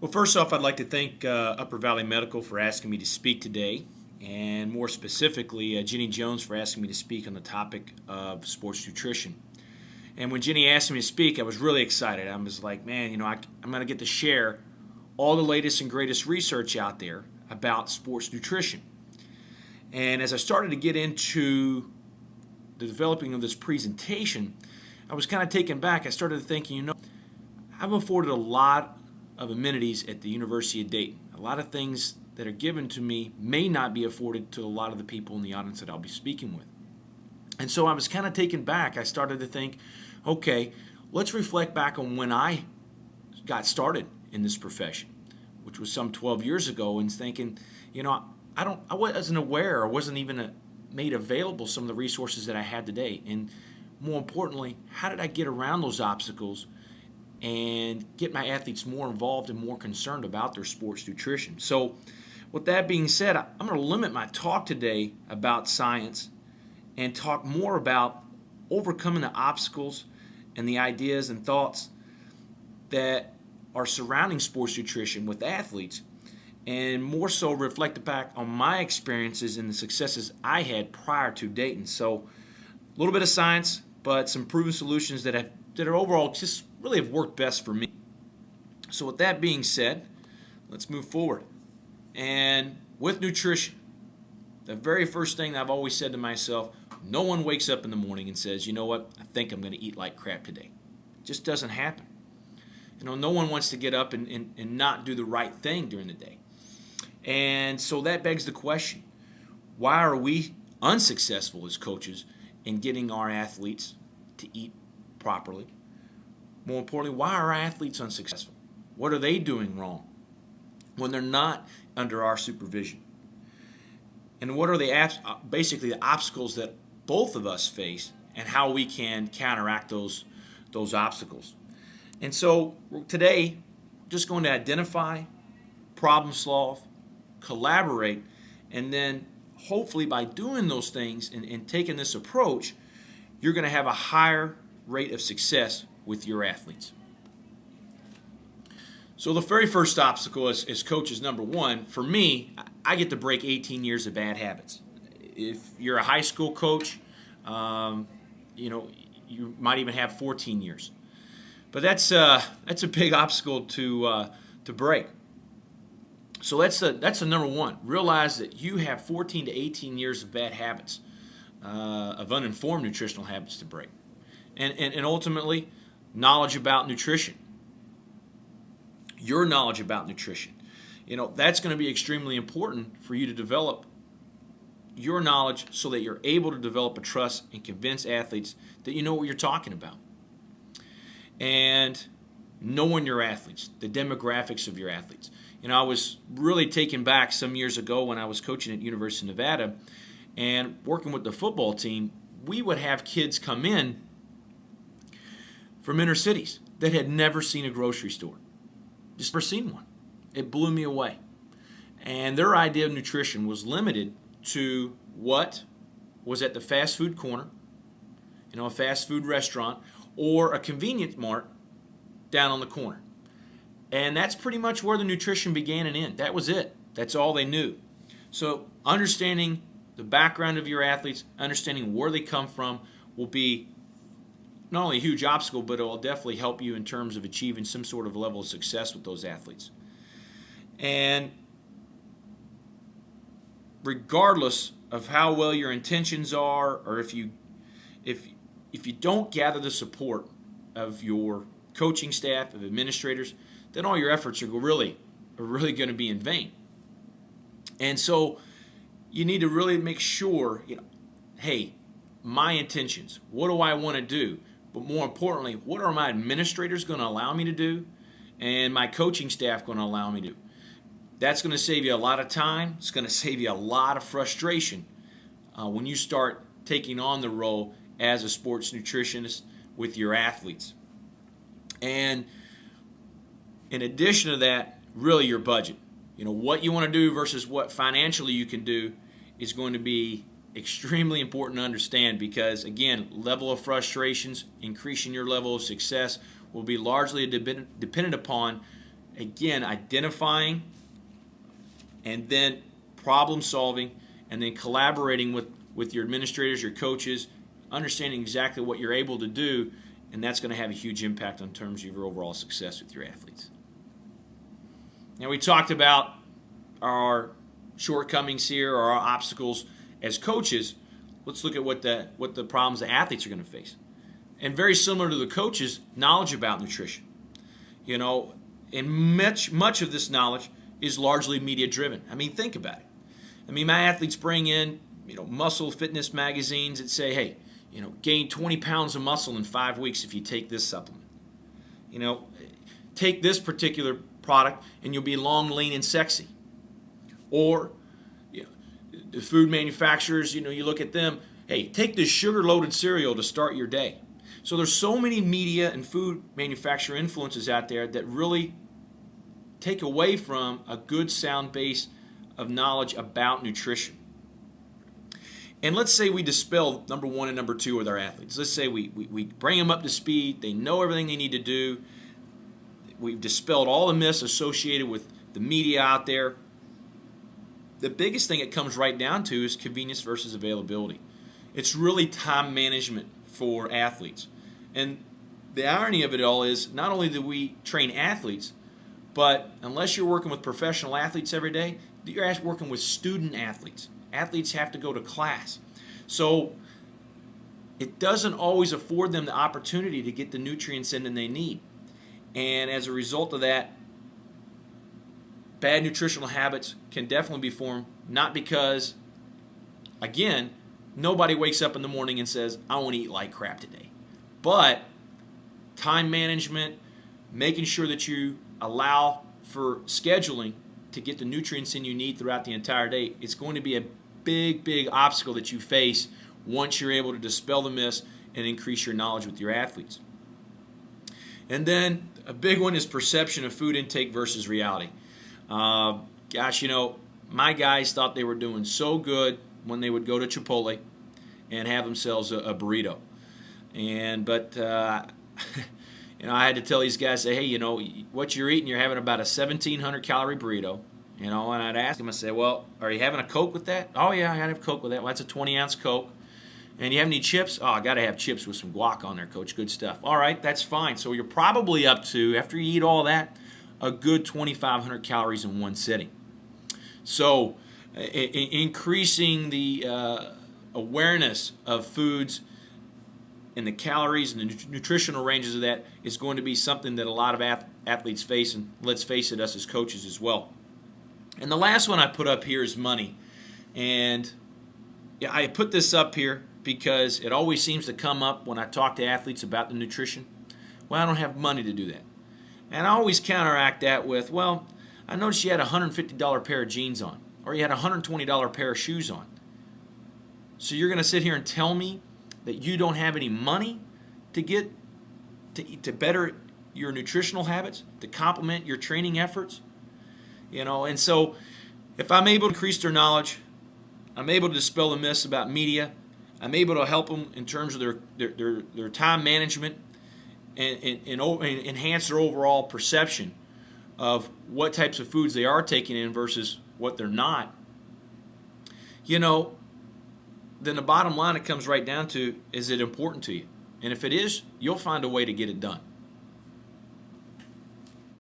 Well, first off, I'd like to thank Upper Valley Medical for asking me to speak today, and more specifically, Jenny Jones for asking me to speak on the topic of sports nutrition. And when Jenny asked me to speak, I was really excited. I was like, man, I'm going to get to share all the latest and greatest research out there about sports nutrition. And as I started to get into the developing of this presentation, I was kind of taken back. I started thinking, I've afforded a lot of amenities at the University of Dayton. A lot of things that are given to me may not be afforded to a lot of the people in the audience that I'll be speaking with. And so I was kind of taken back. I started to think, okay, let's reflect back on when I got started in this profession, which was some 12 years ago, and thinking, I wasn't aware or wasn't even made available some of the resources that I had today. And more importantly, how did I get around those obstacles and get my athletes more involved and more concerned about their sports nutrition? So with that being said, I'm going to limit my talk today about science and talk more about overcoming the obstacles and the ideas and thoughts that are surrounding sports nutrition with athletes, and more so reflect back on my experiences and the successes I had prior to Dayton. So a little bit of science, but some proven solutions that are overall just really have worked best for me. So with that being said, let's move forward. And with nutrition, the very first thing I've always said to myself, no one wakes up in the morning and says, you know what, I think I'm going to eat like crap today. It just doesn't happen. No one wants to get up and not do the right thing during the day. And so that begs the question, why are we unsuccessful as coaches in getting our athletes to eat properly? More importantly, why are our athletes unsuccessful? What are they doing wrong when they're not under our supervision? And what are basically the obstacles that both of us face, and how we can counteract those obstacles? And so today, we're just going to identify, problem solve, collaborate, and then hopefully by doing those things and taking this approach, you're going to have a higher rate of success with your athletes. So the very first obstacle as coach is number one. For me, I get to break 18 years of bad habits. If you're a high school coach, you might even have 14 years. But that's a big obstacle to break. So that's the number one. Realize that you have 14 to 18 years of bad habits, of uninformed nutritional habits to break. And ultimately, knowledge about nutrition. Your knowledge about nutrition. That's going to be extremely important for you to develop your knowledge so that you're able to develop a trust and convince athletes that you know what you're talking about. And knowing your athletes, the demographics of your athletes. I was really taken back some years ago when I was coaching at University of Nevada and working with the football team. We would have kids come in from inner cities that had never seen a grocery store. Just never seen one. It blew me away. And their idea of nutrition was limited to what was at the fast food corner, a fast food restaurant, or a convenience mart down on the corner. And that's pretty much where the nutrition began and ended. That was it. That's all they knew. So understanding the background of your athletes, understanding where they come from will be not only a huge obstacle, but it will definitely help you in terms of achieving some sort of level of success with those athletes. And regardless of how well your intentions are, or if you don't gather the support of your coaching staff, of administrators, then all your efforts are really going to be in vain. And so you need to really make sure, hey, my intentions, what do I want to do? But more importantly, what are my administrators going to allow me to do, and my coaching staff going to allow me to do? That's going to save you a lot of time. It's going to save you a lot of frustration when you start taking on the role as a sports nutritionist with your athletes. And in addition to that, really your budget. What you want to do versus what financially you can do is going to be extremely important to understand, because, again, level of frustrations, increasing your level of success will be largely dependent upon again, identifying and then problem solving and then collaborating with your administrators, your coaches, understanding exactly what you're able to do, and that's going to have a huge impact on terms of your overall success with your athletes. Now, we talked about our shortcomings here, or our obstacles as coaches. Let's look at what the problems the athletes are going to face. And very similar to the coaches, knowledge about nutrition. And much of this knowledge is largely media driven. I mean, think about it. I mean, my athletes bring in, muscle fitness magazines that say, hey, gain 20 pounds of muscle in 5 weeks if you take this supplement. Take this particular product and you'll be long, lean, and sexy. Or the food manufacturers, you look at them, hey, take this sugar-loaded cereal to start your day. So there's so many media and food manufacturer influences out there that really take away from a good, sound base of knowledge about nutrition. And let's say we dispel number 1 and number 2 with our athletes. Let's say we bring them up to speed. They know everything they need to do. We've dispelled all the myths associated with the media out there. The biggest thing it comes right down to is convenience versus availability. It's really time management for athletes. And the irony of it all is not only do we train athletes, but unless you're working with professional athletes every day, you're working with student athletes. Athletes have to go to class. So it doesn't always afford them the opportunity to get the nutrients in that they need. And as a result of that, bad nutritional habits can definitely be formed, not because, again, nobody wakes up in the morning and says, I want to eat like crap today. But time management, making sure that you allow for scheduling to get the nutrients in you need throughout the entire day, it's going to be a big, big obstacle that you face once you're able to dispel the myths and increase your knowledge with your athletes. And then a big one is perception of food intake versus reality. My guys thought they were doing so good when they would go to Chipotle and have themselves a burrito. But I had to tell these guys, say, hey, what you're eating, you're having about a 1,700 calorie burrito. And I'd ask them, I say, well, are you having a Coke with that? Oh, yeah, I gotta have Coke with that. Well, that's a 20-ounce Coke. And you have any chips? Oh, I got to have chips with some guac on there, Coach. Good stuff. All right, that's fine. So you're probably up to, after you eat all that, a good 2,500 calories in one sitting. So increasing the awareness of foods and the calories and the nutritional ranges of that is going to be something that a lot of athletes face, and let's face it, us as coaches as well. And the last one I put up here is money. And I put this up here because it always seems to come up when I talk to athletes about the nutrition. Well, I don't have money to do that. And I always counteract that with, well, I noticed you had a $150 pair of jeans on, or you had a $120 pair of shoes on. So you're going to sit here and tell me that you don't have any money to get to better your nutritional habits, to complement your training efforts? And so if I'm able to increase their knowledge, I'm able to dispel the myths about media, I'm able to help them in terms of their time management and enhance their overall perception of what types of foods they are taking in versus what they're not, then the bottom line it comes right down to, is it important to you? And if it is, you'll find a way to get it done.